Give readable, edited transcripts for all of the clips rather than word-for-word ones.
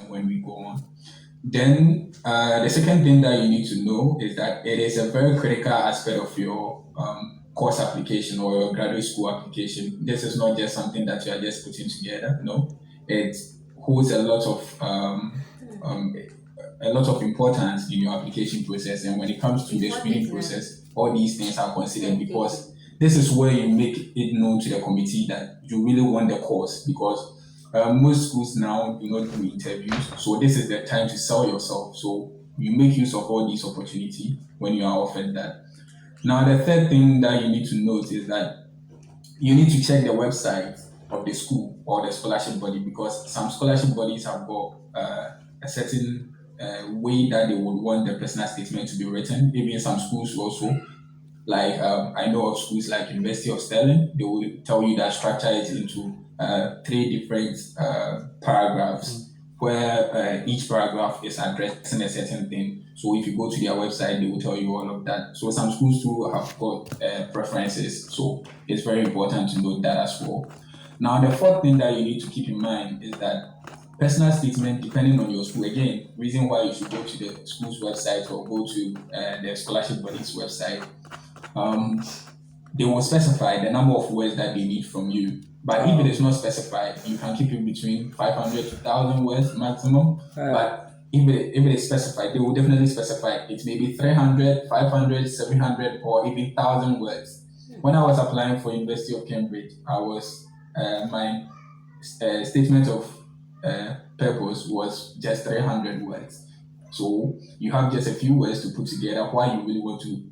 and when we go on. Then the second thing that you need to know is that it is a very critical aspect of your course application or your graduate school application. This is not just something that you are just putting together. No, it holds a lot of importance in your application process. And when it comes to the What screening is that? process, all these things are considered because this is where you make it known to the committee that you really want the course because most schools now do not do interviews, so this is the time to sell yourself. So you make use of all these opportunity when you are offered that. Now, the third thing that you need to note is that you need to check the website of the school or the scholarship body because some scholarship bodies have got a certain way that they would want the personal statement to be written. Even some schools also, like I know of schools like University of Stirling, they will tell you that structure it into three different paragraphs where each paragraph is addressing a certain thing. So if you go to their website, they will tell you all of that. So some schools too have got preferences. So it's very important to note that as well. Now, the fourth thing that you need to keep in mind is that personal statement, depending on your school, again, reason why you should go to the school's website or go to the scholarship body's website, um, they will specify the number of words that they need from you. But if it is not specified, you can keep it between 500 to 1,000 words maximum. But if it is specified, they will definitely specify it may be 300, 500, 700, or even 1,000 words. When I was applying for University of Cambridge, I was my statement of purpose was just 300 words. So you have just a few words to put together why you really want to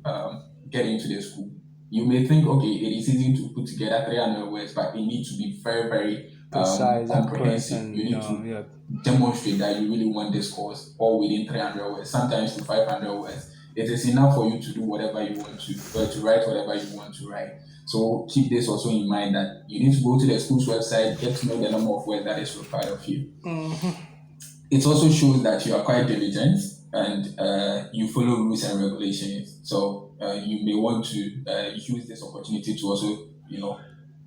get into the school. You may think, okay, it is easy to put together 300 words, but it needs to be very, very precise, accurate, comprehensive. and You need to demonstrate that you really want this course all within 300 words, sometimes to 500 words. It is enough for you to do whatever you want to, or to write whatever you want to write. So keep this also in mind that you need to go to the school's website, get to know the number of words that is required of you. It also shows that you are quite diligent and you follow rules and regulations. So you may want to use this opportunity to also,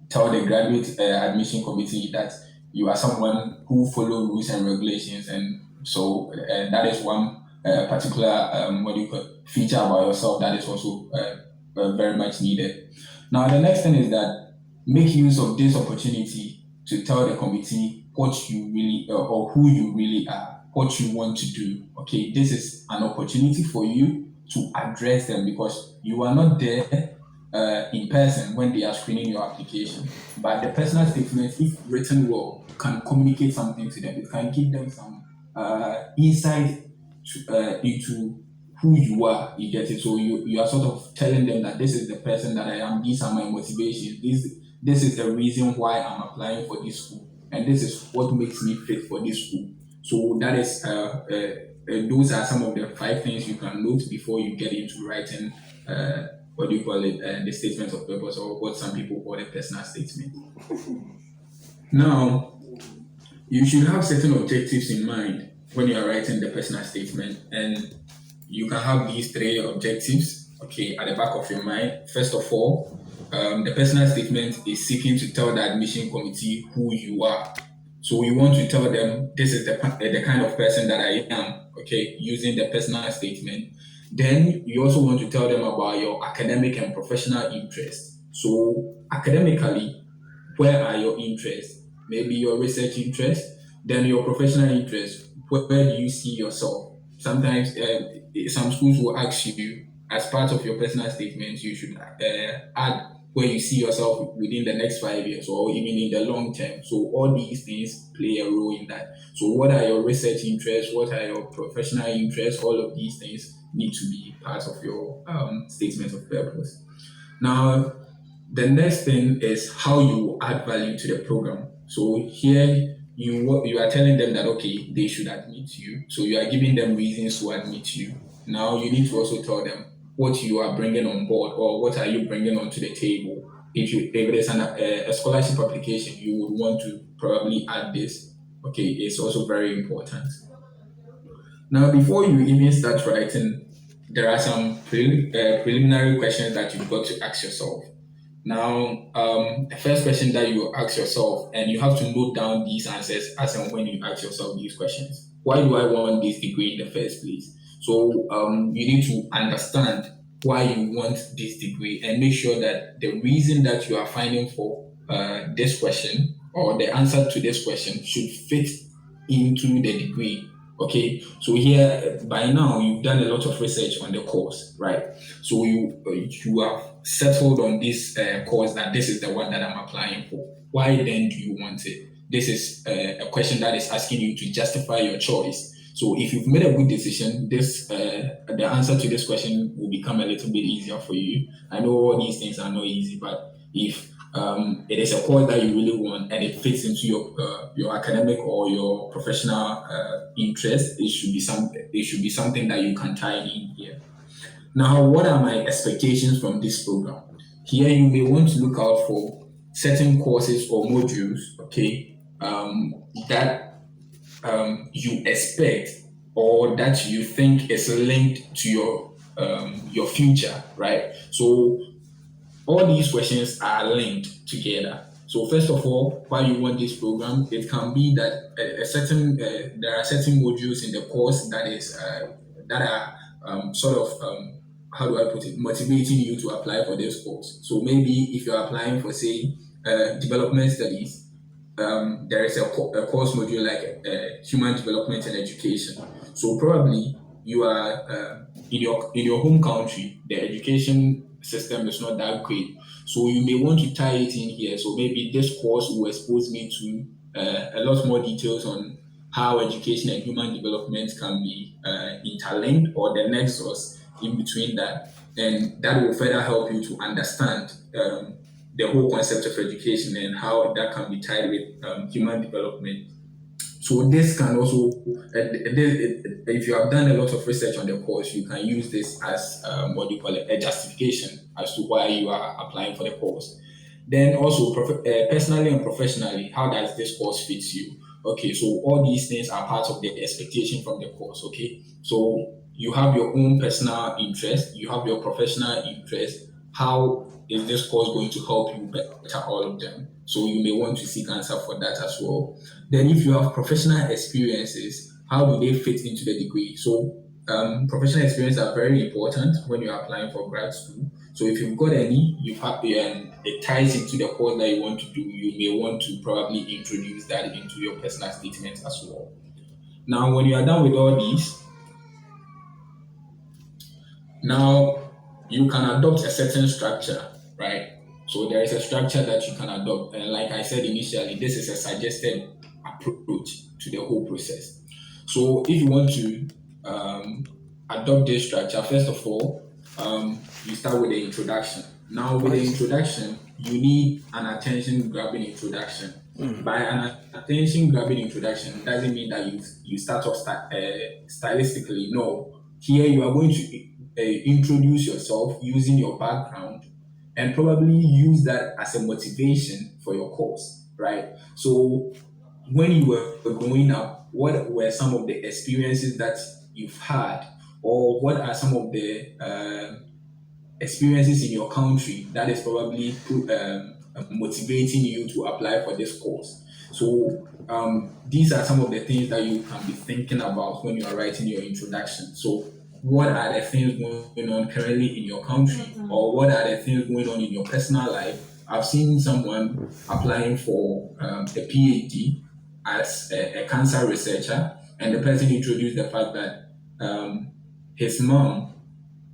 tell the graduate admission committee that you are someone who follow rules and regulations, and so that is one particular feature about yourself that is also very much needed. Now, the next thing is that make use of this opportunity to tell the committee what you really or who you really are, what you want to do. Okay, this is an opportunity for you to address them because you are not there in person when they are screening your application. But the personal statement, if written well, can communicate something to them. It can give them some insight into who you are. You get it? So you are sort of telling them that this is the person that I am. These are my motivations. This is the reason why I'm applying for this school, and this is what makes me fit for this school. So that is those are some of the five things you can note before you get into writing. The statement of purpose, or what some people call a personal statement. Now, you should have certain objectives in mind when you are writing the personal statement, and you can have these three objectives, okay, at the back of your mind. First of all, the personal statement is seeking to tell the admission committee who you are. So you want to tell them this is the kind of person that I am, okay, using the personal statement. Then you also want to tell them about your academic and professional interests. So academically, where are your interests? Maybe your research interest, then your professional interest. Where do you see yourself? Sometimes some schools will ask you, as part of your personal statement, you should add where you see yourself within the next 5 years or even in the long term. So all these things play a role in that. So what are your research interests? What are your professional interests? All of these things need to be part of your statement of purpose. Now, the next thing is how you add value to the program. So here you are telling them that okay, they should admit you. So you are giving them reasons to admit you. Now you need to also tell them what you are bringing on board or what are you bringing onto the table. If it is a scholarship application, you would want to probably add this. Okay, it's also very important. Now, before you even start writing, there are some preliminary questions that you've got to ask yourself. Now, the first question that you ask yourself, and you have to note down these answers as and when you ask yourself these questions. why do I want this degree in the first place? So you need to understand why you want this degree and make sure that the reason that you are finding for this question or the answer to this question should fit into the degree. Okay, so here by now you've done a lot of research on the course, right? So you have settled on this course that this is the one that I'm applying for. Why then do you want it? This is a question that is asking you to justify your choice. So if you've made a good decision, this the answer to this question will become a little bit easier for you. I know all these things are not easy, but if it is a course that you really want and it fits into your academic or your professional interest, it should be something that you can tie in here. Now, what are my expectations from this program? Here, you may want to look out for certain courses or modules, okay, that you expect or that you think is linked to your future, right? So all these questions are linked together. So first of all, why you want this program? It can be that there are certain modules in the course that are sort of how do I put it, motivating you to apply for this course. So maybe if you're applying for, say, development studies, there is a course module like human development and education. So probably you are in your home country, the education system is not that great. So you may want to tie it in here. So maybe this course will expose me to a lot more details on how education and human development can be interlinked or the nexus in between that. And that will further help you to understand the whole concept of education and how that can be tied with human development. So this can also, if you have done a lot of research on the course, you can use this as what you call it, a justification as to why you are applying for the course. Then also personally and professionally, how does this course fit you? Okay, so all these things are part of the expectation from the course. Okay, so you have your own personal interest, you have your professional interest. How is this course going to help you better all of them? So you may want to seek answer for that as well. Then if you have professional experiences, how do they fit into the degree? So professional experience are very important when you're applying for grad school. So if you've got any, it ties into the course that you want to do, you may want to probably introduce that into your personal statement as well. Now, when you are done with all these, now you can adopt a certain structure, right? So there is a structure that you can adopt. And like I said initially, this is a suggested approach to the whole process. So if you want to adopt this structure, first of all, you start with the introduction. Now with the introduction, you need an attention-grabbing introduction. By an attention-grabbing introduction, doesn't mean that you start off stylistically. No. Here you are going to introduce yourself using your background and probably use that as a motivation for your course, right? So when you were growing up, what were some of the experiences that you've had, or what are some of the experiences in your country that is probably motivating you to apply for this course? So these are some of the things that you can be thinking about when you are writing your introduction. So what are the things going on currently in your country, or what are the things going on in your personal life? I've seen someone applying for a PhD as a cancer researcher, and the person introduced the fact that his mom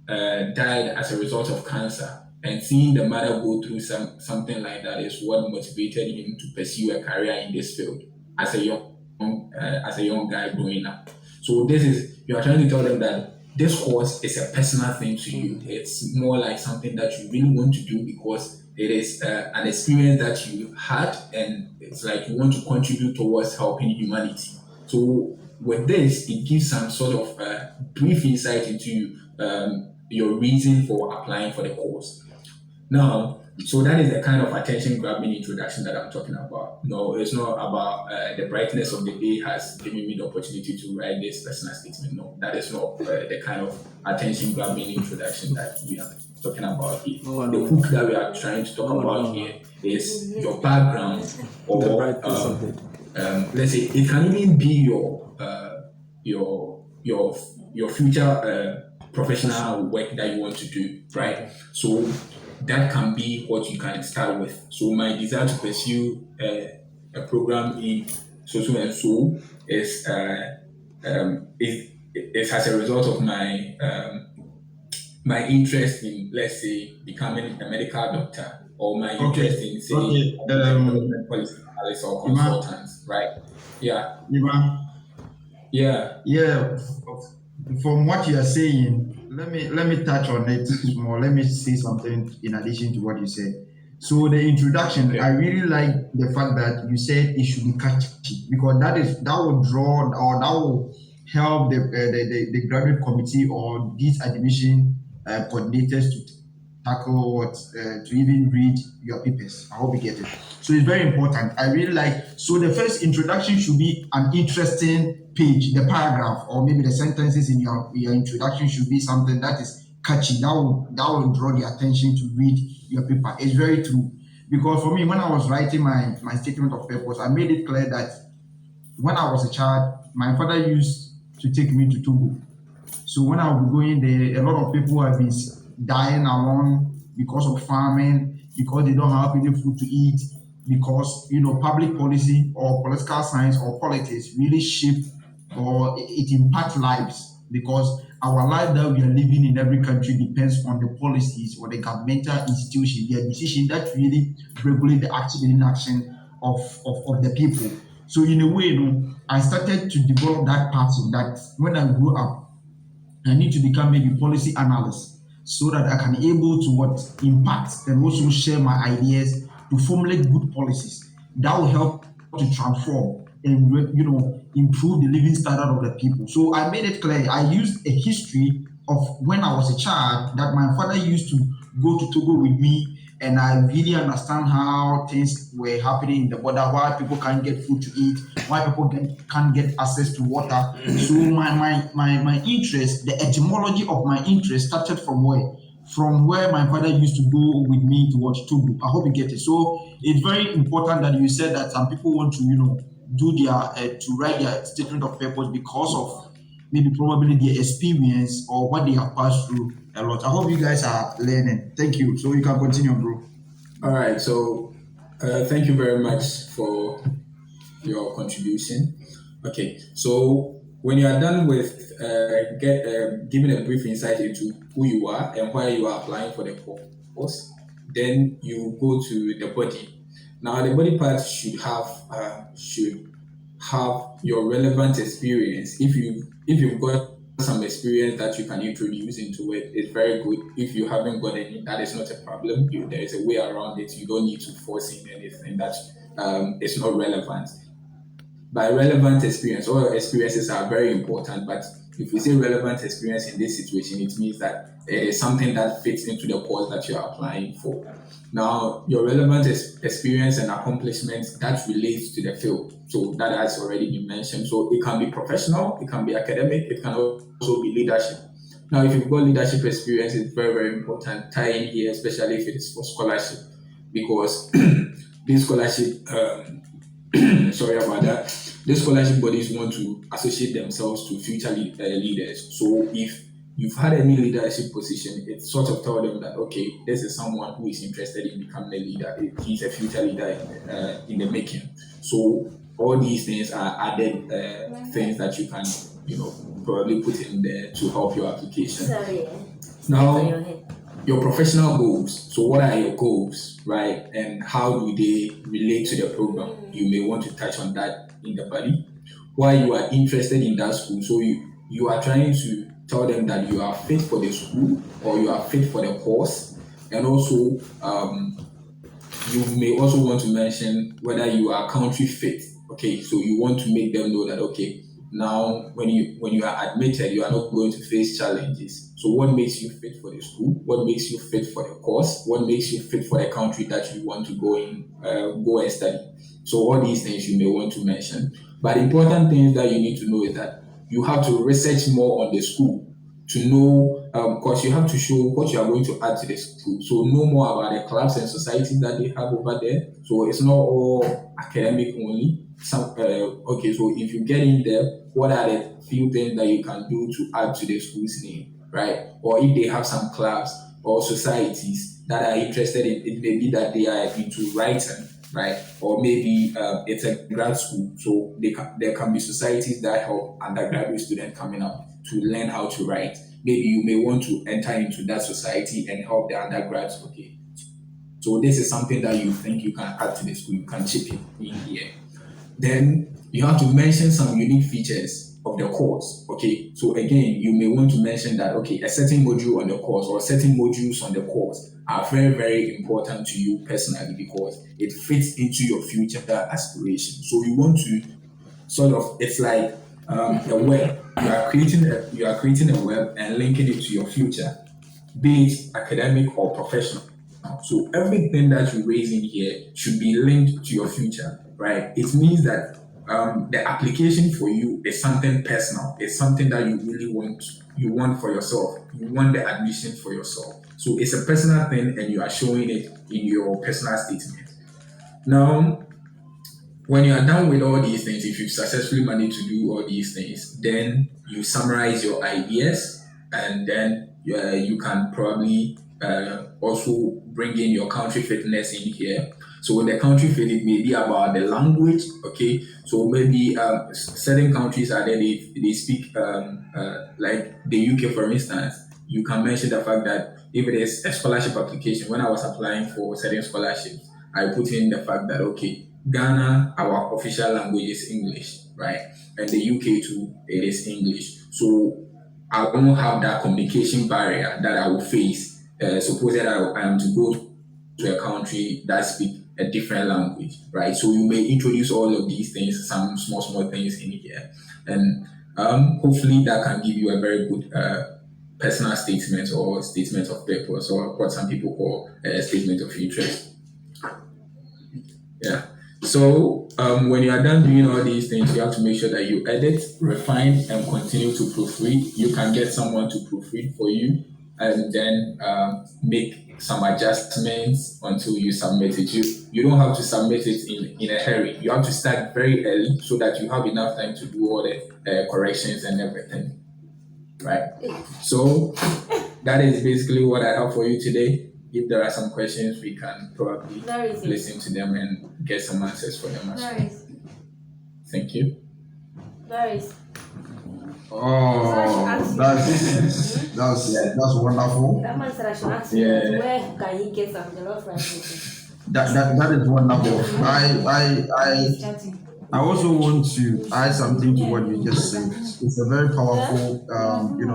died as a result of cancer, and seeing the mother go through something like that is what motivated him to pursue a career in this field as a young guy growing up. So you are trying to tell them that this course is a personal thing to you. It's more like something that you really want to do because it is an experience that you had, and it's like you want to contribute towards helping humanity. So with this, it gives some sort of brief insight into your reason for applying for the course. Now, so that is the kind of attention-grabbing introduction that I'm talking about. No, it's not about the brightness of the day has given me the opportunity to write this personal statement. No, that is not the kind of attention-grabbing introduction that we are talking about here. The hook that we are trying to talk about here is your background, or let's say it can even be your your future professional work that you want to do, right? So that can be what you can start with. So my desire to pursue a program in social and so is is as a result of my interest in, let's say, becoming a medical doctor, or my interest Okay, in, say, okay. a government policy analyst or Ima, consultant, right? Yeah, Ima, yeah, yeah. From what you are saying, let me touch on it more. Let me say something in addition to what you said. So the introduction, I okay, really like the fact that you said it should be catchy because that will draw or that will help the graduate committee or these admission coordinators to tackle what to even read your papers. I hope you get it. So it's very important. I really like. So the first introduction should be an interesting page. The paragraph or maybe the sentences in your introduction should be something that is catchy. That will draw the attention to read your paper. It's very true. Because for me, when I was writing my statement of purpose, I made it clear that when I was a child, my father used to take me to Togo. So when I was going there, a lot of people have been dying along because of farming, because they don't have any food to eat, because public policy or political science or politics really shape or it impacts lives because our life that we are living in every country depends on the policies or the governmental institution, their decision that really regulate the action and inaction of the people. So in a way, I started to develop that pattern that when I grew up, I need to become maybe policy analyst so that I can able to what impact and also share my ideas to formulate good policies that will help to transform and improve the living standard of the people. So I made it clear. I used a history of when I was a child that my father used to go to Togo with me, and I really understand how things were happening in the border, why people can't get food to eat, why people can't get access to water. So my interest, the etymology of my interest started from where? From where my father used to go with me to watch Togo. I hope you get it. So it's very important that you said that some people want to, do their to write their statement of purpose because of maybe probably their experience or what they have passed through a lot. I hope you guys are learning. Thank you. So you can continue, bro. all right. So thank you very much for your contribution. Okay, so when you are done with giving a brief insight into who you are and why you are applying for the course, then you go to the body. Now, the body part should have your relevant experience. If you've got some experience that you can introduce into it, it's very good. If you haven't got any, that is not a problem. There is a way around it. You don't need to force in anything that is not relevant. By relevant experience, all experiences are very important, but if we say relevant experience in this situation, it means that it is something that fits into the course that you are applying for. Now, your relevant experience and accomplishments that relates to the field, so that has already been mentioned. So it can be professional, it can be academic, it can also be leadership. Now, if you've got leadership experience, it's very, very important. Tie in here, especially if it is for scholarship, because this scholarship sorry about that. These scholarship bodies want to associate themselves to future leaders. So if you've had any leadership position, it sort of tell them that okay, this is someone who is interested in becoming a leader. He's a future leader in the making. So all these things are added things that you can probably put in there to help your application. Sorry. Now, your professional goals. So, what are your goals, right? And how do they relate to the program? You may want to touch on that in the body. Why you are interested in that school. So, you are trying to tell them that you are fit for the school or you are fit for the course. And also, you may also want to mention whether you are country fit. Okay, so you want to make them know that okay, now when you are admitted, you are not going to face challenges. So what makes you fit for the school? What makes you fit for the course? What makes you fit for the country that you want to go and study? So all these things you may want to mention. But the important things that you need to know is that you have to research more on the school to know, because you have to show what you are going to add to the school. So know more about the clubs and societies that they have over there. So it's not all academic only. okay, so if you get in there, what are the few things that you can do to add to the school's name, right? Or if they have some clubs or societies that are interested in it, may be that they are into writing, right? Or maybe it's a grad school, so there can be societies that help undergraduate students coming up to learn how to write. Maybe you may want to enter into that society and help the undergrads. Okay, so this is something that you think you can add to the school. You can chip it in here. Then you have to mention some unique features of the course. Okay, so again, you may want to mention that okay, a certain module on the course or certain modules on the course are very, very important to you personally because it fits into your future aspiration. So you want to sort of it's like a web. You are creating a web and linking it to your future, be it academic or professional. So everything that you raise in here should be linked to your future, right? It means that the application for you is something personal. It's something that you really want. You want for yourself. You want the admission for yourself. So it's a personal thing, and you are showing it in your personal statement. Now, when you are done with all these things, if you've successfully managed to do all these things, then you summarize your ideas, and then you can probably also bring in your country fitness in here. So in the country fit, it may be about the language, okay? So maybe certain countries are there, they speak like the UK, for instance. You can mention the fact that if it is a scholarship application, when I was applying for certain scholarships, I put in the fact that, okay, Ghana, our official language is English, right? And the UK too, it is English. So I won't have that communication barrier that I will face. Suppose that I am to go to a country that speak a different language, right? So you may introduce all of these things, some small things in here, and hopefully that can give you a very good personal statement or statement of purpose, or what some people call a statement of interest. Yeah. So when you are done doing all these things, you have to make sure that you edit, refine, and continue to proofread. You can get someone to proofread for you, and then make some adjustments until you submit it. You don't have to submit it in a hurry. You have to start very early so that you have enough time to do all the corrections and everything. Right. So that is basically what I have for you today. If there are some questions, we can probably listen to them and get some answers for them as well. Thank you. Oh, that's wonderful. That man said I should ask you where can he get some jollof rice? That is wonderful. I also want to add something to what you just said. It's a very powerful,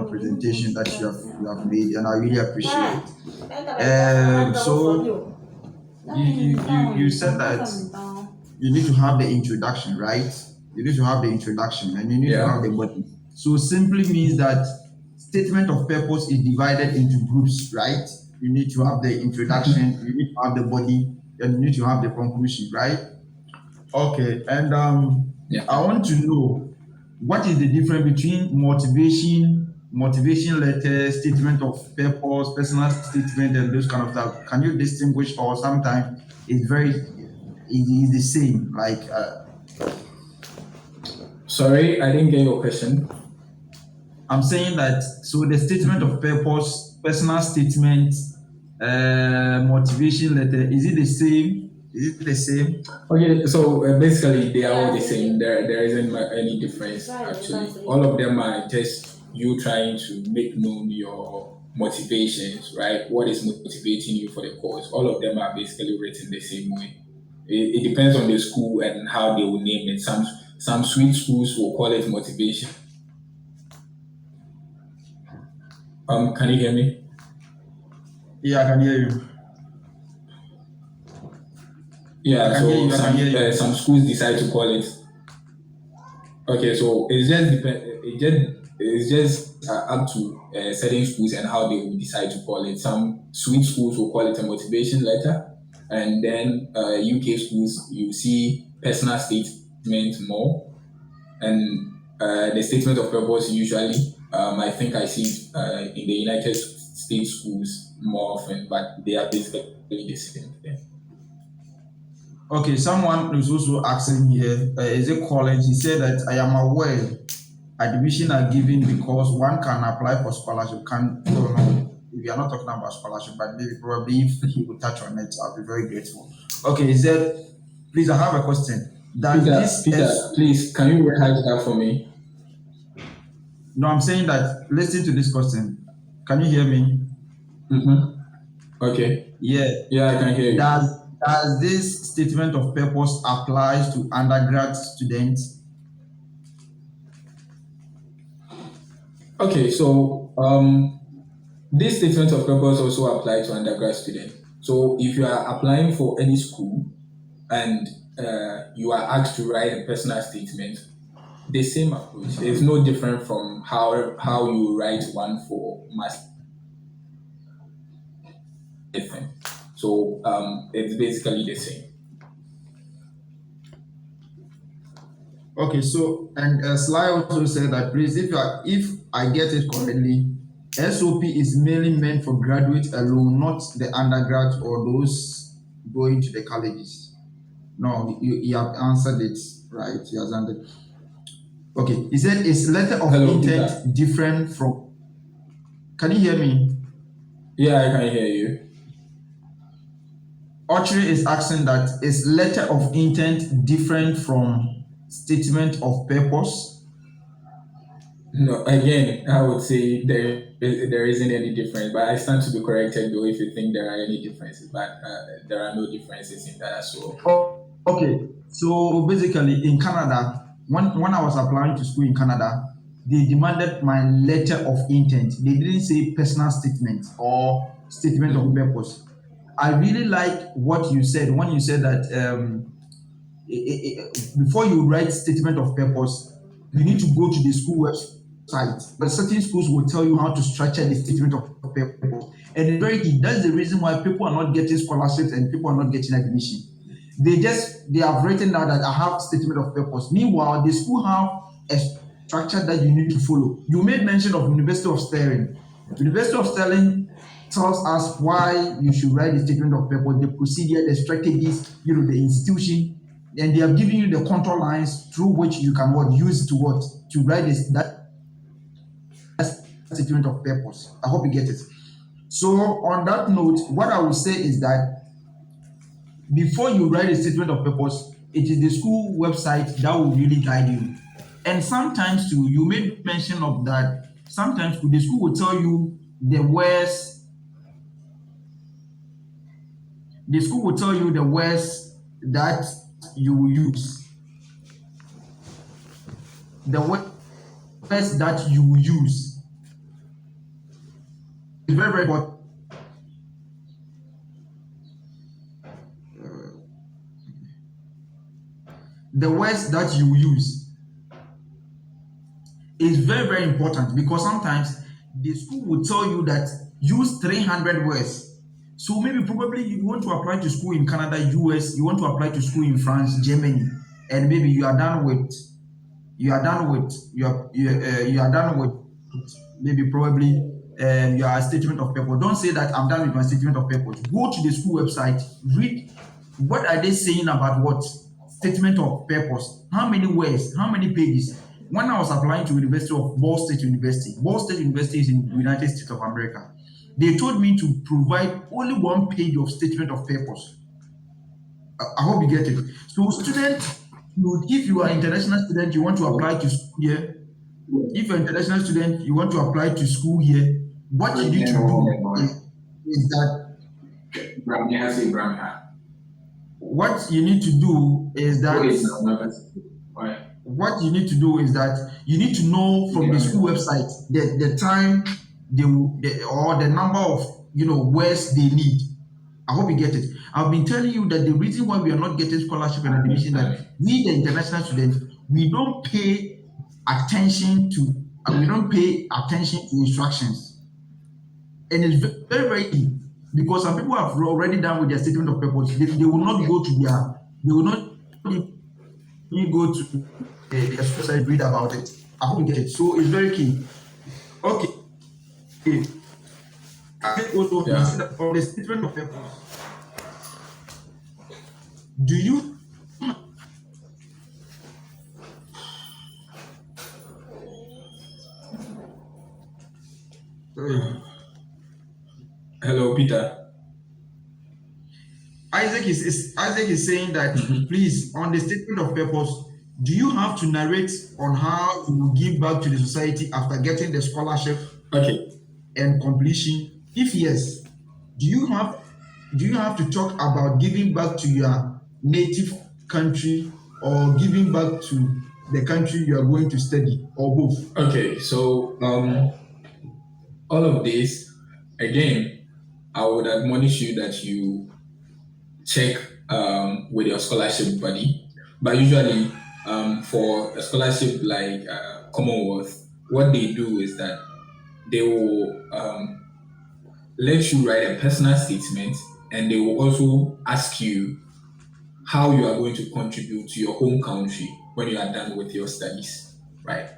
presentation that you have made, and I really appreciate it. So you said that you need to have the introduction, right? You need to have the introduction, and you need to have the body. So simply means that statement of purpose is divided into groups, right? You need to have the introduction, you need to have the body, and you need to have the conclusion, right? Okay, and I want to know what is the difference between motivation letter, statement of purpose, personal statement, and those kind of stuff. Can you distinguish, or sometimes it is the same? Like, sorry, I didn't get your question. I'm saying that so the statement of purpose, personal statement, motivation letter, is it the same? Is it the same? Okay, so basically they are all the same. There isn't any difference actually. All of them are just you trying to make known your motivations, right? What is motivating you for the course? All of them are basically written the same way. It depends on the school and how they will name it. Some sweet schools will call it motivation. Can you hear me? Yeah, I can hear you. Yeah, I can hear you, I can hear you. some schools decide to call it. Okay, so it's just up to certain schools and how they will decide to call it. Some sweet schools will call it a motivation letter, and then UK schools you see personal statement more, and the statement of purpose usually I think I see it in the United States schools more often, but they are basically the same thing. Okay, someone is also asking here, is it college? He said that I am aware admission are given because one can apply for scholarship. Can no, if you are not talking about scholarship, but maybe probably if he would touch on it, I'll be very grateful. Okay, he said, please, I have a question. Does this Peter, please, can you retype that for me? No, I'm saying that listen to this question. Can you hear me? Okay. Yeah. Yeah, I can hear you. Does this statement of purpose applies to undergrad students? Okay, so this statement of purpose also applies to undergrad students. So if you are applying for any school and you are asked to write a personal statement, the same approach. There's no different from how you write one for master. Different. So it's basically the same. Okay, so and Sly also said that please, if I get it correctly, SOP is mainly meant for graduates alone, not the undergrads or those going to the colleges. No, you have answered it right. You have answered. Okay, he said it's letter of Hello, intent Peter. different from. Can you hear me? Yeah, I can hear you. Autry is asking that is letter of intent different from statement of purpose? No, again, I would say there isn't any difference, but I stand to be corrected though if you think there are any differences, but there are no differences in that as well. Oh, okay, so basically in Canada, when I was applying to school in Canada, they demanded my letter of intent. They didn't say personal statement or statement of purpose. I really like what you said when you said that before you write statement of purpose, you need to go to the school website. But certain schools will tell you how to structure the statement of purpose. And it's very key. That's the reason why people are not getting scholarships and people are not getting admission. They have written down that I have statement of purpose. Meanwhile, the school have a structure that you need to follow. You made mention of University of Stirling. University of Stirling tells us why you should write the statement of purpose, the procedure, the strategies, the institution, and they have given you the contour lines through which you can use to write that statement of purpose. I hope you get it. So on that note, what I will say is that before you write a statement of purpose, it is the school website that will really guide you. And sometimes too, you made mention of that. Sometimes the school will tell you the words. The school will tell you the words that you will use. The words that you will use. It's very, very important. The words that you use is very, very important because sometimes the school will tell you that use 300 words. So maybe probably you want to apply to school in Canada, US, you want to apply to school in France, Germany, and maybe you are done with maybe probably your statement of purpose. Don't say that I'm done with my statement of purpose. Go to the school website, read what are they saying about what statement of purpose, how many words, how many pages. When I was applying to University of Ball State University is in the United States of America. They told me to provide only one page of statement of purpose. I hope you get it. So students, if you are an international student, you want to apply to school here. If you're an international student, you want to apply to school here, what you need to do is that what you need to do is that you need to know from the school website the time or the number of words they need. I hope you get it. I've been telling you that the reason why we are not getting scholarship and admission that we, the international students, we don't pay attention to instructions, and it's very, very key because some people have already done with their statement of purpose. They will not go to the website read about it. I hope you get it. So it's very key. Okay. I think also on the statement of purpose, Do you sorry, Hello, Peter. Isaac is saying that please on the statement of purpose, do you have to narrate on how you will give back to the society after getting the scholarship Okay. and completion? If yes, do you have to talk about giving back to your native country or giving back to the country you are going to study, or both? Okay. So all of this again, I would admonish you that you check with your scholarship buddy. But usually, for a scholarship like Commonwealth, what they do is that they will let you write a personal statement, and they will also ask you how you are going to contribute to your home country when you are done with your studies, right?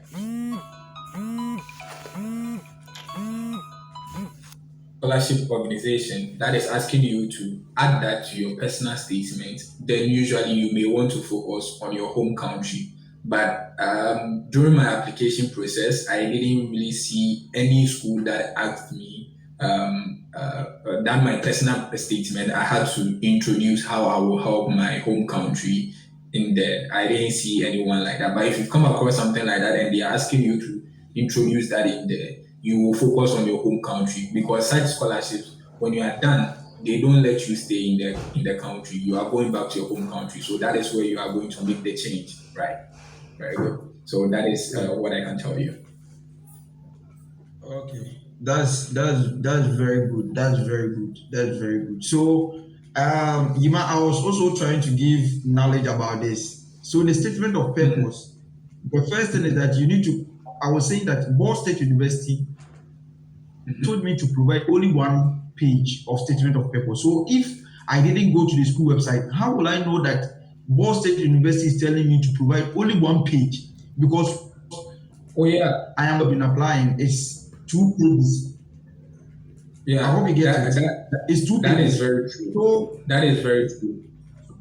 Scholarship organization that is asking you to add that to your personal statement, then usually you may want to focus on your home country. But during my application process, I didn't really see any school that asked me that my personal statement. I had to introduce how I will help my home country in there. I didn't see anyone like that. But if you come across something like that and they're asking you to introduce that in there, you will focus on your home country, because such scholarships, when you are done, they don't let you stay in the country. You are going back to your home country, so that is where you are going to make the change, right? Very good. So that is what I can tell you. Okay, that's very good. That's very good. That's very good. So, Yima, I was also trying to give knowledge about this. So, the statement of Mhm. purpose. The first thing is that you need to. I was saying that Ball State University told me to provide only one page of statement of purpose. So, if I didn't go to the school website, how will I know that Ball State University is telling me to provide only one page? Because Oh yeah, I am been applying. It's 2 pages. I hope yeah. you get it. It's two That is pages. very true. So That is very true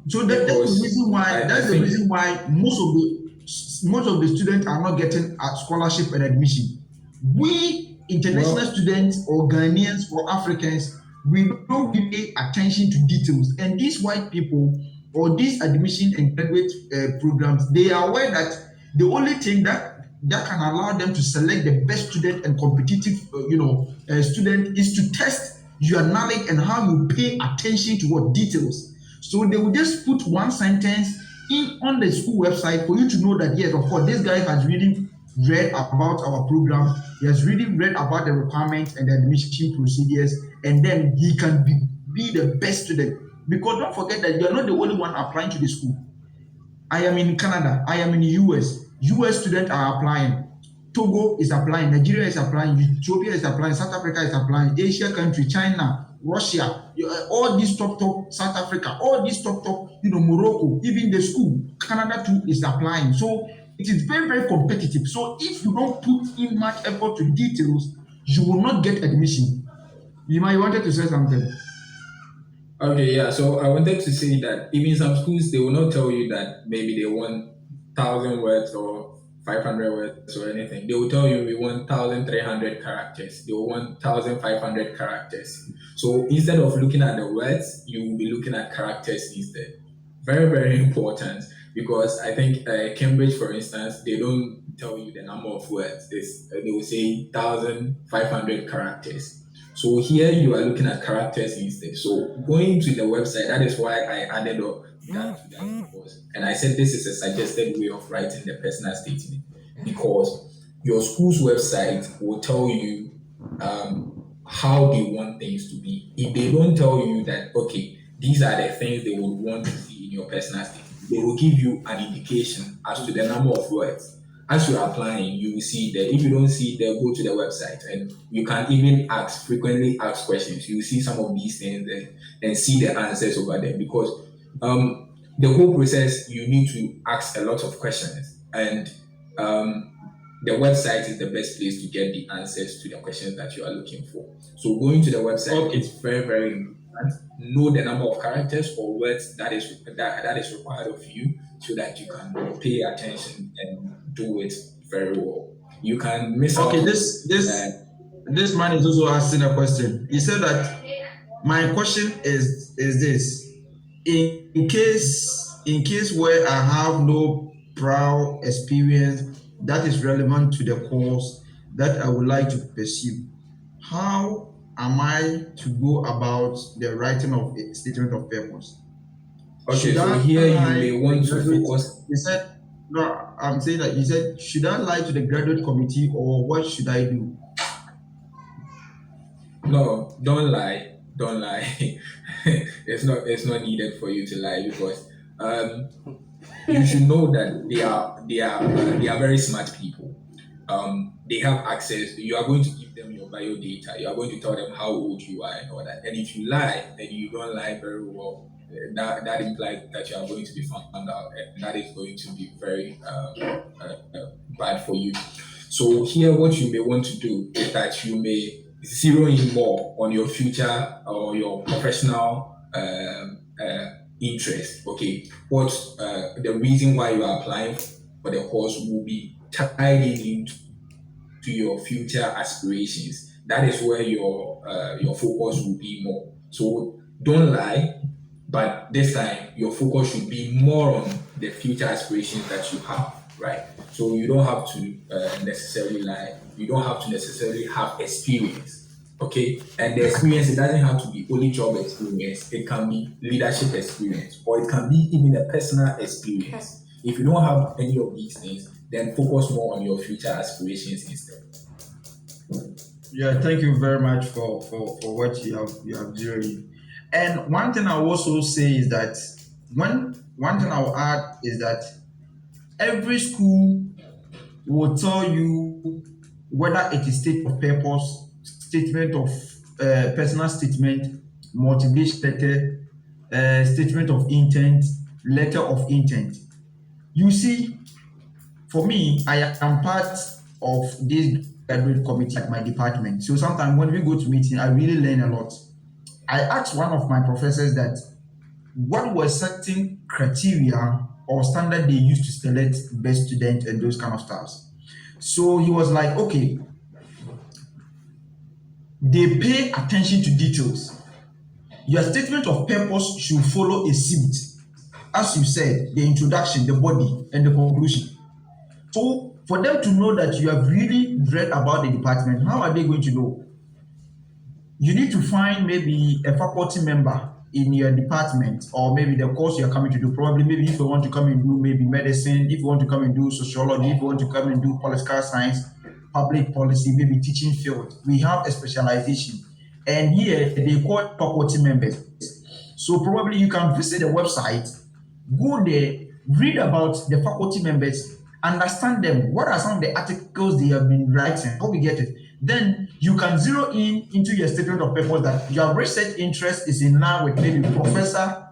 that's the because reason why I think most of the students are not getting a scholarship and admission. We international well, students or Ghanaians or Africans, we don't really pay attention to details. And these white people or these admission and graduate programs, they are aware that the only thing that can allow them to select the best student and competitive, student is to test your knowledge and how you pay attention to what details. So they will just put one sentence in on the school website for you to know that yes, of course, this guy has really read about our program. He has really read about the requirements and the admission procedures, and then he can be the best student. Because don't forget that you are not the only one applying to the school. I am in Canada. I am in the US. US students are applying. Togo is applying. Nigeria is applying. Ethiopia is applying. South Africa is applying. Asia country, China, Russia, all these top, South Africa, all these top, Morocco, even the school, Canada too is applying. So it is very, very competitive. So if you don't put in much effort to details, you will not get admission. You might wanted to say something. okay, yeah. So I wanted to say that even some schools, they will not tell you that maybe they want 1,000 words or 500 words or anything. They will tell you we want 1,300 characters. They will want 1,500 characters. So instead of looking at the words, you will be looking at characters instead. Very, very important, because I think Cambridge, for instance, they don't tell you the number of words. They will say 1,500 characters. So here you are looking at characters instead. So going to the website, that is why I added up that to that course. And I said this is a suggested way of writing the personal statement, because your school's website will tell you how they want things to be. If they don't tell you that, okay, these are the things they would want to see in your personal statement, they will give you an indication as to the number of words. As you're applying, you will see that. If you don't see it there, go to the website, and you can even frequently ask questions. You will see some of these things there and see the answers over there, because the whole process, you need to ask a lot of questions, and um, the website is the best place to get the answers to the questions that you are looking for. So going to the website Okay. is very, very know the number of characters or words that is required of you so that you can pay attention and do it very well. You can miss out. Okay, this man is also asking a question. He said that my question is this: in case where I have no prior experience that is relevant to the course that I would like to pursue, how am I to go about the writing of a statement of purpose? Okay, Should so I here you lie may to want the to graduate? focus. He said, no, I'm saying that he said, should I lie to the graduate committee or what should I do? No, don't lie. Don't lie. It's not needed for you to lie because you should know that they are very smart people. They have access. You are going to give them your bio data. You are going to tell them how old you are and all that. And if you lie, and you don't lie very well, that implies that you are going to be found out, and that is going to be very bad for you. So here, what you may want to do is that you may zero in more on your future or your professional interest. Okay, what the reason why you are applying for the course will be tied into your future aspirations. That is where your focus will be more. So don't lie, but this time your focus should be more on the future aspirations that you have, right? So you don't have to necessarily lie. You don't have to necessarily have experience, okay? And the experience, it doesn't have to be only job experience. It can be leadership experience, or it can be even a personal experience. If you don't have any of these things, then focus more on your future aspirations instead. Yeah, thank you very much for what you have zeroed in. And one thing I will also say is that one thing I will add is that every school will tell you whether it is state of purpose, statement of personal statement, motivation letter, statement of intent, letter of intent. You see, for me, I am part of this graduate committee at my department. So sometimes when we go to meeting, I really learn a lot. I asked one of my professors that what were certain criteria or standard they used to select best student and those kind of stuff. So he was like, okay, they pay attention to details. Your statement of purpose should follow a suit. As you said, the introduction, the body, and the conclusion. So for them to know that you have really read about the department, how are they going to know? You need to find maybe a faculty member in your department, or maybe the course you're coming to do. Probably maybe if you want to come and do maybe medicine, if you want to come and do sociology, if you want to come and do political science, public policy, maybe teaching field. We have a specialization. And here they call faculty members. So probably you can visit the website, go there, read about the faculty members, understand them. What are some of the articles they have been writing? How we get it? Then you can zero in into your statement of purpose that your research interest is in line with maybe Professor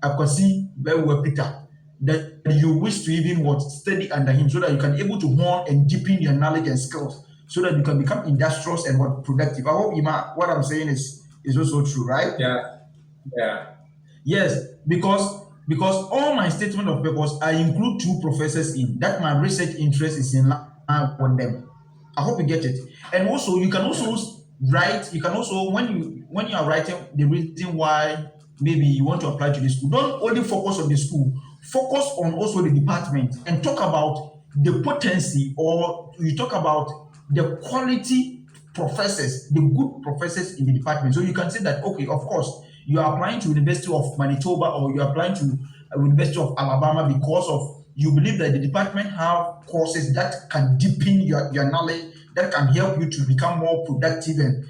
Akwasi Bewe Peter, that you wish to even what study under him so that you can able to hone and deepen your knowledge and skills so that you can become industrious and what productive. I hope what I'm saying is also true, right? Yeah. Yes, because all my statement of purpose, I include two professors in that my research interest is in line with them. I hope you get it. And also, you can also write. You can also when you are writing the reason why maybe you want to apply to the school, don't only focus on the school. Focus on also the department and talk about the potency, or you talk about the quality professors, the good professors in the department. So you can say that, okay, of course, you are applying to University of Manitoba or you are applying to University of Alabama because of you believe that the department have courses that can deepen your knowledge, that can help you to become more productive, and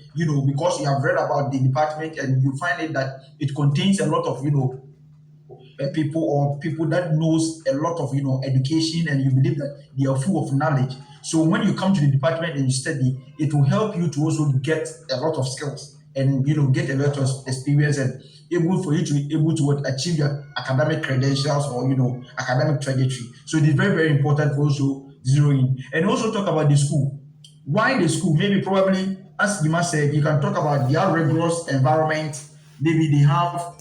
because you have read about the department and you find it that it contains a lot of people that knows a lot of education, and you believe that they are full of knowledge. So when you come to the department and you study, it will help you to also get a lot of skills and get a lot of experience, and able for you to be able to achieve your academic credentials or academic trajectory. So it is very, very important for also zero in. And also talk about the school. Why the school? Maybe probably, as Dima said, you can talk about their rigorous environment, maybe they have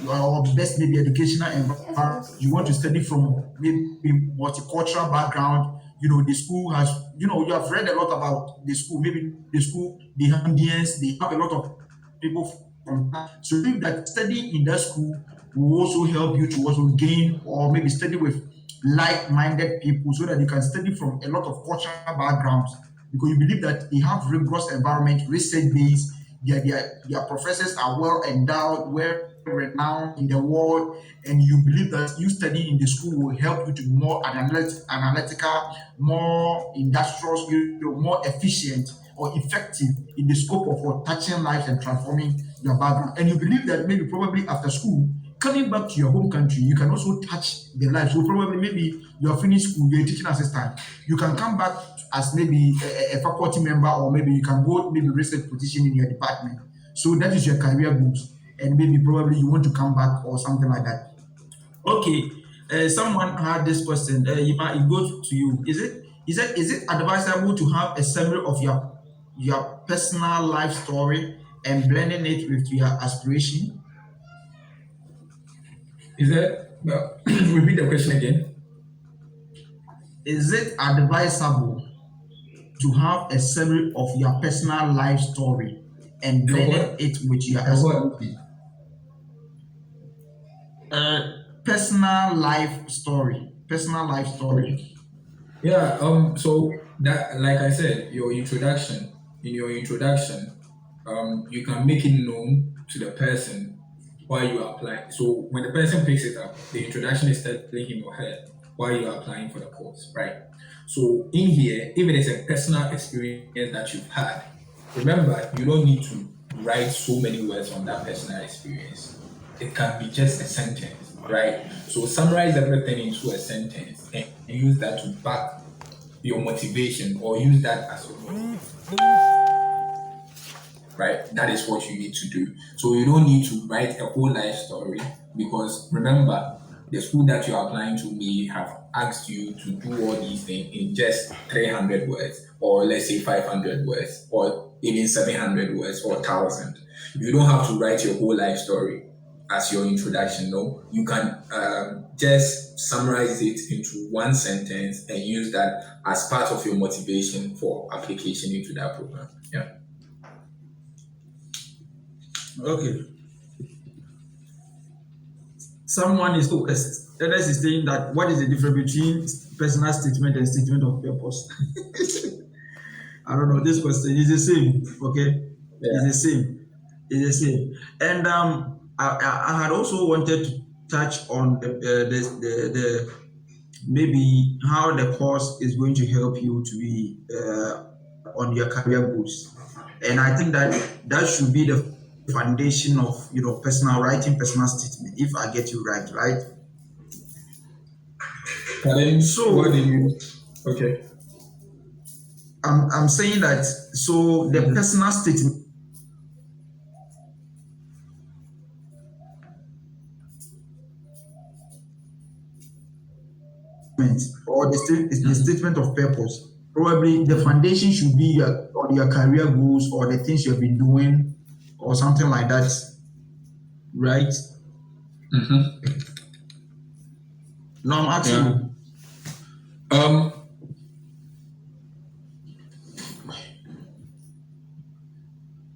or best maybe educational environment. You want to study from maybe multicultural background. The school has, you have read a lot about the school. Maybe the school, the ambience, they have a lot of people from that. So if that studying in that school will also help you to also gain or maybe study with like-minded people so that you can study from a lot of cultural backgrounds because you believe that they have rigorous environment, research based, their professors are well endowed, well renowned in the world, and you believe that you studying in the school will help you to be more analytical, more industrious, more efficient or effective in the scope of what touching lives and transforming your background. And you believe that maybe probably after school, coming back to your home country, you can also touch the life. So probably maybe you are finished school, you're a teaching assistant. You can come back as maybe a faculty member, or maybe you can go maybe research position in your department. So that is your career goals, and maybe probably you want to come back or something like that. Okay, someone had this question. It goes to you. Is it advisable to have a summary of your personal life story and blending it with your aspiration? Is that repeat the question again? Is it advisable to have a summary of your personal life story and blending what? it with your And what? aspiration? Personal life story. Personal life story. Yeah. So that, like I said, your introduction. In your introduction, you can make it known to the person why you are applying. So when the person picks it up, the introduction is telling him or her why you are applying for the course, right? So in here, if it is a personal experience that you've had, remember you don't need to write so many words on that personal experience. It can be just a sentence, right? So summarize everything into a sentence and use that to back your motivation or use that as your motivation, right? That is what you need to do. So you don't need to write a whole life story because remember, the school that you're applying to may have asked you to do all these things in just 300 words, or let's say 500 words, or even 700 words, or 1,000. You don't have to write your whole life story as your introduction. No, you can just summarize it into one sentence and use that as part of your motivation for application into that program. Yeah. Okay. Someone is Ernest is saying that what is the difference between personal statement and statement of purpose? I don't know. This question is the same. Okay, Yeah. it's the same. It's the same. And I had also wanted to touch on the maybe how the course is going to help you to be on your career goals. And I think that should be the foundation of personal writing, personal statement. If I get you right. And then So what do you? Okay. I'm saying that so the personal statement or the statement of purpose. Probably the foundation should be on your career goals or the things you've been doing or something like that, right? Mm-hmm. Now I'm asking Yeah. you.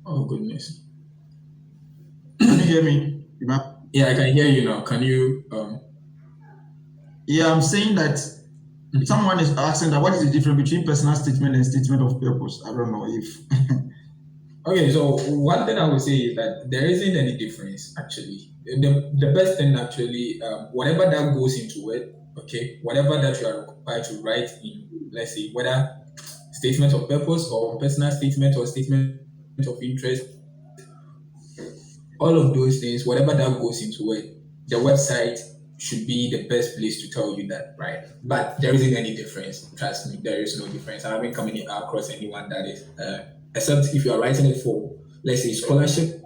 Oh goodness. Can you hear me? Ima? Yeah, I can hear you now. Can you? Yeah, I'm saying that someone is asking that what is the difference between personal statement and statement of purpose? I don't know if Okay. So one thing I would say is that there isn't any difference actually. The best thing actually, whatever that goes into it, okay, whatever that you are required to write in, let's say whether statement of purpose or personal statement or statement of interest, all of those things, whatever that goes into it, the website should be the best place to tell you that, right? But there isn't any difference. Trust me, there is no difference. I haven't come across anyone that is, except if you are writing it for, let's say, scholarship.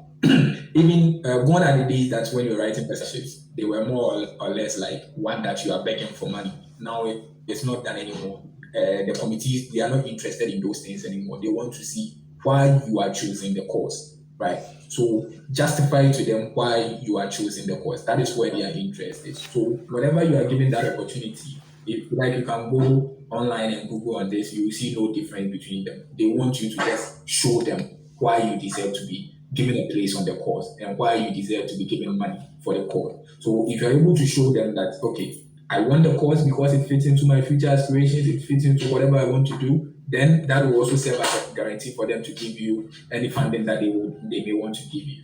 Even gone are the days that when you're writing scholarships, they were more or less like one that you are begging for money. Now it's not that anymore. The committees, they are not interested in those things anymore. They want to see why you are choosing the course, right? right? So justify to them why you are choosing the course. That is where their interest is. So whenever you are given that opportunity, if like you can go online and Google on this, you will see no difference between them. They want you to just show them why you deserve to be given a place on the course and why you deserve to be given money for the course. So if you're able to show them that, okay, I want the course because it fits into my future aspirations, it fits into whatever I want to do, then that will also serve as a guarantee for them to give you any funding that they may want to give you.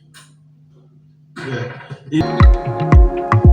Yeah.